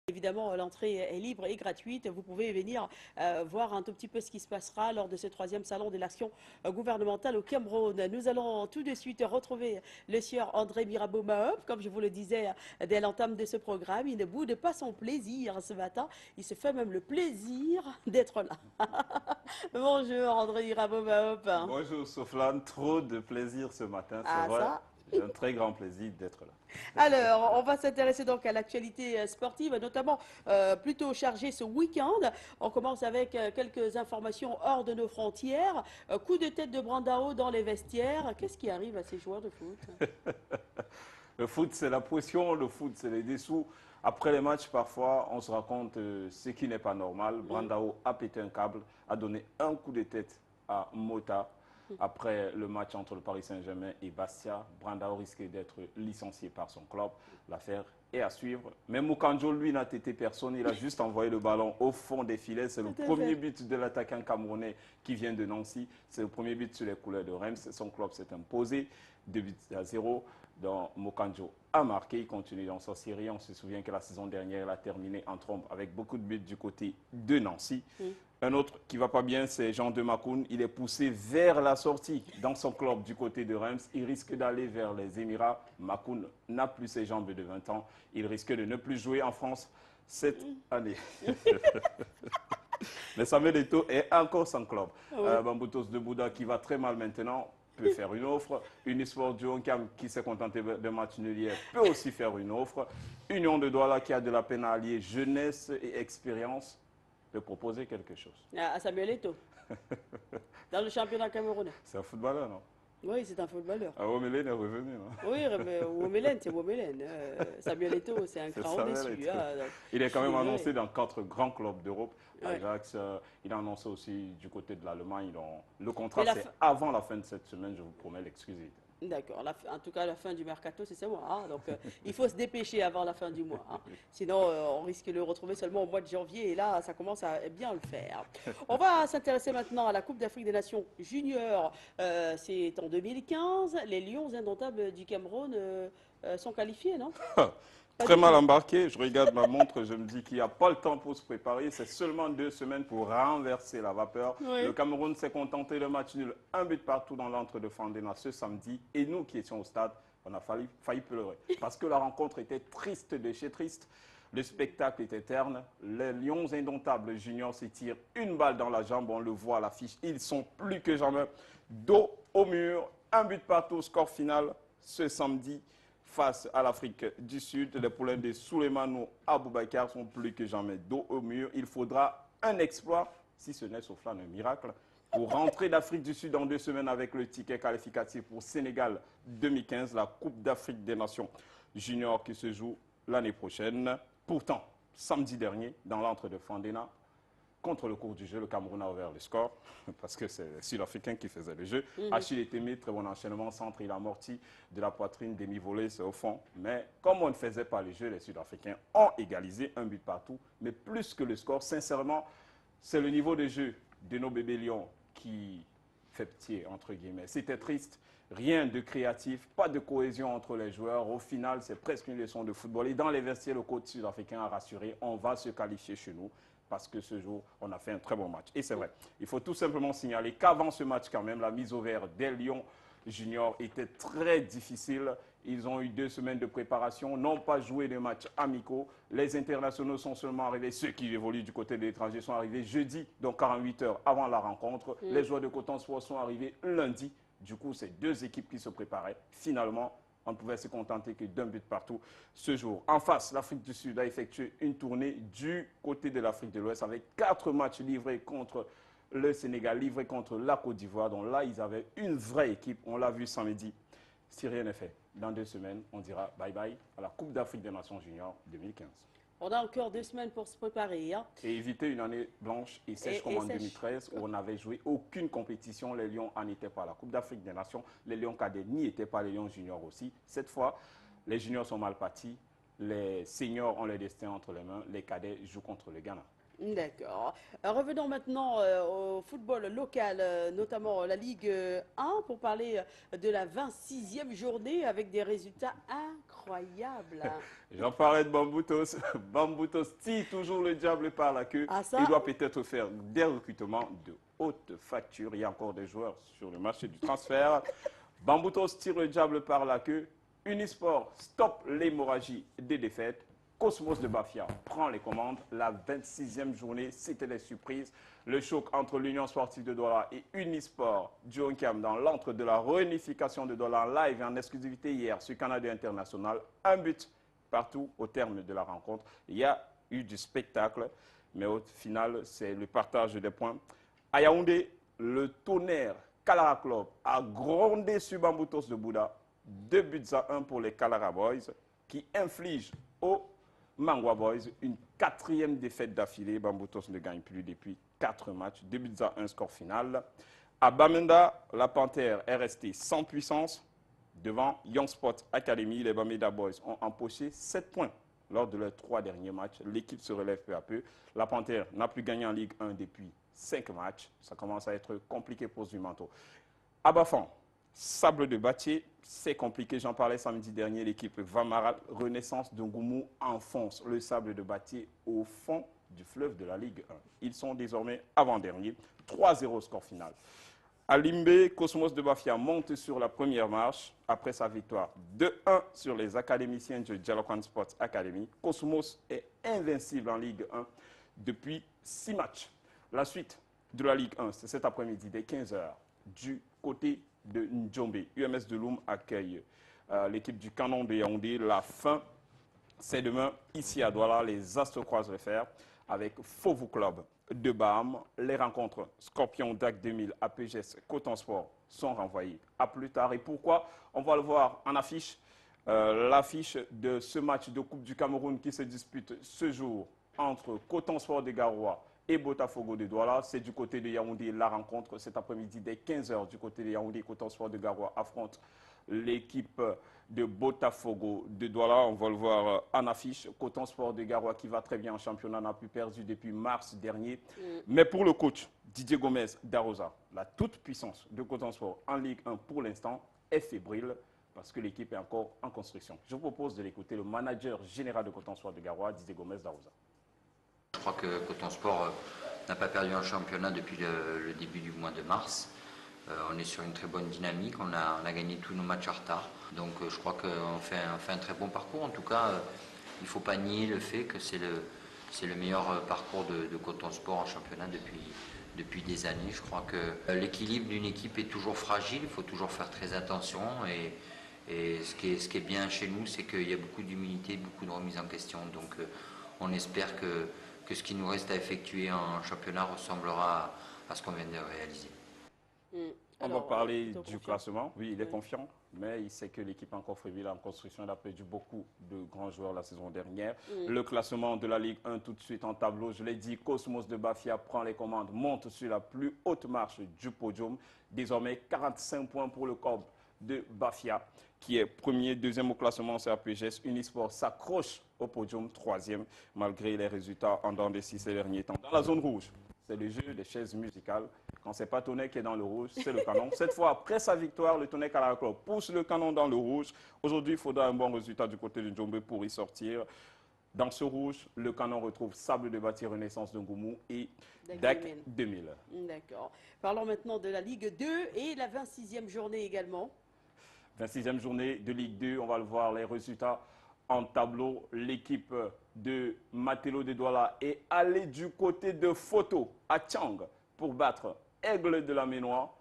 Évidemment, l'entrée est libre et gratuite. Vous pouvez venir voir un tout petit peu ce qui se passera lors de ce troisième salon de l'action gouvernementale au Cameroun. Nous allons tout de suite retrouver le sieur André Mirabeau Mahop. Comme je vous le disais dès l'entame de ce programme, il ne boude pas son plaisir ce matin. Il se fait même le plaisir d'être là. Bonjour André Mirabeau Mahop. Bonjour Soflane, trop de plaisir ce matin, c'est Ah vrai. ça. J'ai un très grand plaisir d'être là. Alors, on va s'intéresser donc à l'actualité sportive, notamment plutôt chargée ce week-end. On commence avec quelques informations hors de nos frontières. Coup de tête de Brandao dans les vestiaires. Qu'est-ce qui arrive à ces joueurs de foot? Le foot, c'est la pression, le foot, c'est les dessous. Après les matchs, parfois, on se rend compte ce qui n'est pas normal. Brandao a pété un câble, a donné un coup de tête à Mota. Après le match entre le Paris Saint-Germain et Bastia, Brandao risquait d'être licencié par son club. L'affaire est à suivre. Mais Moukandjo, lui, n'a tété personne. Il a juste envoyé le ballon au fond des filets. C'est le premier but de l'attaquant camerounais qui vient de Nancy. C'est le premier but sur les couleurs de Reims. Son club s'est imposé 2-0. Donc Moukandjo a marqué, il continue dans sa série. On se souvient que la saison dernière, il a terminé en trompe avec beaucoup de buts du côté de Nancy. Un autre qui ne va pas bien, c'est Jean de Makoun. Il est poussé vers la sortie dans son club du côté de Reims. Il risque d'aller vers les Émirats. Makoun n'a plus ses jambes de 20 ans. Il risque de ne plus jouer en France cette année. Mais Samuel Eto'o est encore sans club. Bamboutos de Bouddha qui va très mal maintenant peut faire une offre. Unisport du Honkam qui s'est contenté de match nul hier peut aussi faire une offre. Union de Douala qui a de la peine à allier jeunesse et expérience peut proposer quelque chose. À Samuel Eto'o, dans le championnat camerounais. C'est un footballeur, non? Oui, c'est un footballeur. Ah, Omelen est revenu, non? Oui, mais Womelen, c'est Womelen. Samuel Eto'o, c'est un cran au-dessus. Il est quand même annoncé dans 4 grands clubs d'Europe. Ouais. Ajax, il a annoncé aussi du côté de l'Allemagne. Le contrat, c'est avant la fin de cette semaine, je vous promets l'exclusivité. D'accord. En tout cas, la fin du mercato, c'est ce mois. Hein, donc, il faut se dépêcher avant la fin du mois. Hein. Sinon, on risque de le retrouver seulement au mois de janvier. Et là, ça commence à bien le faire. On va s'intéresser maintenant à la Coupe d'Afrique des Nations juniors. C'est en 2015. Les Lions indomptables du Cameroun sont qualifiés, non? Très mal embarqué, je regarde ma montre, je me dis qu'il n'y a pas le temps pour se préparer. C'est seulement 2 semaines pour renverser la vapeur. Oui. Le Cameroun s'est contenté de match nul, un but partout dans l'entre de Fandena ce samedi. Et nous qui étions au stade, on a failli pleurer. Parce que la rencontre était triste de chez triste. Le spectacle était terne. Les Lions indomptables juniors se tirent une balle dans la jambe. On le voit à l'affiche. Ils sont plus que jamais dos au mur. Un but partout, score final ce samedi. Face à l'Afrique du Sud, les poulains de Souleymane Aboubakar sont plus que jamais dos au mur. Il faudra un exploit, si ce n'est sauf là un miracle, pour rentrer d'Afrique du Sud en 2 semaines avec le ticket qualificatif pour Sénégal 2015, la Coupe d'Afrique des Nations juniors qui se joue l'année prochaine. Pourtant, samedi dernier, dans l'entre de Fandena, contre le cours du jeu, le Cameroun a ouvert le score, parce que c'est les Sud-Africains qui faisaient le jeu. Achille Etemé, très bon enchaînement, centre, il a amorti de la poitrine, demi-volée, c'est au fond. Mais comme on ne faisait pas le jeu, les Sud-Africains ont égalisé un but partout. Mais plus que le score, sincèrement, c'est le niveau de jeu de nos bébés Lions qui fait pitié, entre guillemets. C'était triste, rien de créatif, pas de cohésion entre les joueurs. Au final, c'est presque une leçon de football. Et dans les vestiaires, le coach sud-africain a rassuré, on va se qualifier chez nous. Parce que ce jour, on a fait un très bon match. Et c'est vrai, il faut tout simplement signaler qu'avant ce match, quand même, la mise au vert des Lions juniors était très difficile. Ils ont eu 2 semaines de préparation, n'ont pas joué de matchs amicaux. Les internationaux sont seulement arrivés, ceux qui évoluent du côté de l'étranger sont arrivés jeudi, donc 48 heures avant la rencontre. Les joueurs de Coton Sport sont arrivés lundi. Du coup, c'est 2 équipes qui se préparaient. Finalement, on ne pouvait se contenter que d'un but partout ce jour. En face, l'Afrique du Sud a effectué une tournée du côté de l'Afrique de l'Ouest avec 4 matchs livrés contre le Sénégal, livrés contre la Côte d'Ivoire. Donc là, ils avaient une vraie équipe. On l'a vu samedi. Si rien n'est fait, dans 2 semaines, on dira bye-bye à la Coupe d'Afrique des Nations Juniors 2015. On a encore 2 semaines pour se préparer. Hein. Et éviter une année blanche et sèche comme en 2013 où on n'avait joué aucune compétition. Les Lions n'en étaient pas à la Coupe d'Afrique des Nations. Les Lions cadets n'y étaient pas, les Lions juniors aussi. Cette fois, les juniors sont mal partis. Les seniors ont le destin entre les mains. Les cadets jouent contre le Ghana. D'accord. Revenons maintenant au football local, notamment la Ligue 1, pour parler de la 26e journée avec des résultats incroyables. J'en parlais de Bamboutos. Bamboutos tire toujours le diable par la queue Ah et ça, doit peut-être faire des recrutements de haute facture. Il y a encore des joueurs sur le marché du transfert. Bamboutos tire le diable par la queue. Unisport stoppe l'hémorragie des défaites. Cosmos de Bafia prend les commandes. La 26e journée, c'était des surprises. Le choc entre l'Union sportive de Douala et Unisport du Honcam dans l'antre de la réunification de Douala en live et en exclusivité hier sur Canada International. Un but partout au terme de la rencontre. Il y a eu du spectacle, mais au final, c'est le partage des points. À Yaoundé, le Tonnerre Kalara Club a grondé sur Bamboutos de Bouddha. 2-1 pour les Kalara Boys qui infligent aux Mangwa Boys une 4e défaite d'affilée. Bamboutos ne gagne plus depuis 4 matchs. 2-1 score final. À Bamenda, la Panthère est restée sans puissance. Devant Young Sport Academy, les Bamenda Boys ont empoché 7 points lors de leurs 3 derniers matchs. L'équipe se relève peu à peu. La Panthère n'a plus gagné en Ligue 1 depuis 5 matchs. Ça commence à être compliqué pour Zumanto. À Bafan, Sable de Batier, c'est compliqué. J'en parlais samedi dernier. L'équipe Vamarat Renaissance de Ngoumou enfonce le Sable de Batier au fond du fleuve de la Ligue 1. Ils sont désormais avant-derniers. 3-0 score final. À Limbe, Cosmos de Bafia monte sur la première marche après sa victoire 2-1 sur les académiciens de Jalokwan Sports Academy. Cosmos est invincible en Ligue 1 depuis 6 matchs. La suite de la Ligue 1, c'est cet après-midi dès 15h du côté de Ndjombe. UMS de Loum accueille l'équipe du Canon de Yaoundé. La fin, c'est demain ici à Douala. Les Astres croisent les fers avec Fauveau Club de Baham. Les rencontres Scorpion DAC 2000, APGS, Coton Sport sont renvoyées à plus tard. Et pourquoi? On va le voir en affiche. L'affiche de ce match de Coupe du Cameroun qui se dispute ce jour entre Coton Sport de Garoua et Botafogo de Douala. C'est du côté de Yaoundé. La rencontre cet après-midi dès 15h du côté de Yaoundé. Coton Sport de Garoua affronte l'équipe de Botafogo de Douala. On va le voir en affiche. Coton Sport de Garoua qui va très bien en championnat, n'a plus perdu depuis mars dernier. Mais pour le coach Didier Gomez d'Arosa, la toute-puissance de Coton Sport en Ligue 1 pour l'instant est fébrile parce que l'équipe est encore en construction. Je vous propose de l'écouter, le manager général de Coton Sport de Garoua, Didier Gomez d'Arosa. Je crois que Coton Sport n'a pas perdu un championnat depuis le début du mois de mars. On est sur une très bonne dynamique, on a gagné tous nos matchs en retard. Donc je crois qu'on fait un très bon parcours. En tout cas, il ne faut pas nier le fait que c'est le meilleur parcours de Coton Sport en championnat depuis des années. Je crois que l'équilibre d'une équipe est toujours fragile, il faut toujours faire très attention. Et ce qui est bien chez nous, c'est qu'il y a beaucoup d'humilité, beaucoup de remise en question. Donc on espère que ce qui nous reste à effectuer en championnat ressemblera à ce qu'on vient de réaliser. On va parler du classement. Oui, il est confiant, mais il sait que l'équipe est encore fragile en construction. Il a perdu beaucoup de grands joueurs la saison dernière. Le classement de la Ligue 1 tout de suite en tableau. Je l'ai dit, Cosmos de Bafia prend les commandes, monte sur la plus haute marche du podium. Désormais, 45 points pour le Corbe de Bafia, qui est premier, deuxième au classement, c'est APGS. Unisport s'accroche au podium, troisième, malgré les résultats en dents de ces derniers temps. Dans la zone rouge, c'est le jeu des chaises musicales. Quand ce n'est pas Tonnerre qui est dans le rouge, c'est le Canon. Cette fois, après sa victoire, le Tonnerre Kalara Club pousse le Canon dans le rouge. Aujourd'hui, il faudra un bon résultat du côté de Ndjombe pour y sortir. Dans ce rouge, le Canon retrouve Sable de Bâti Renaissance de Ngoumou et DAC 2000. D'accord. Parlons maintenant de la Ligue 2 et la 26e journée également. 26e journée de Ligue 2, on va le voir, les résultats en tableau. L'équipe de Matelo de Douala est allée du côté de Photo à Tchang pour battre Aigle de la Ménois.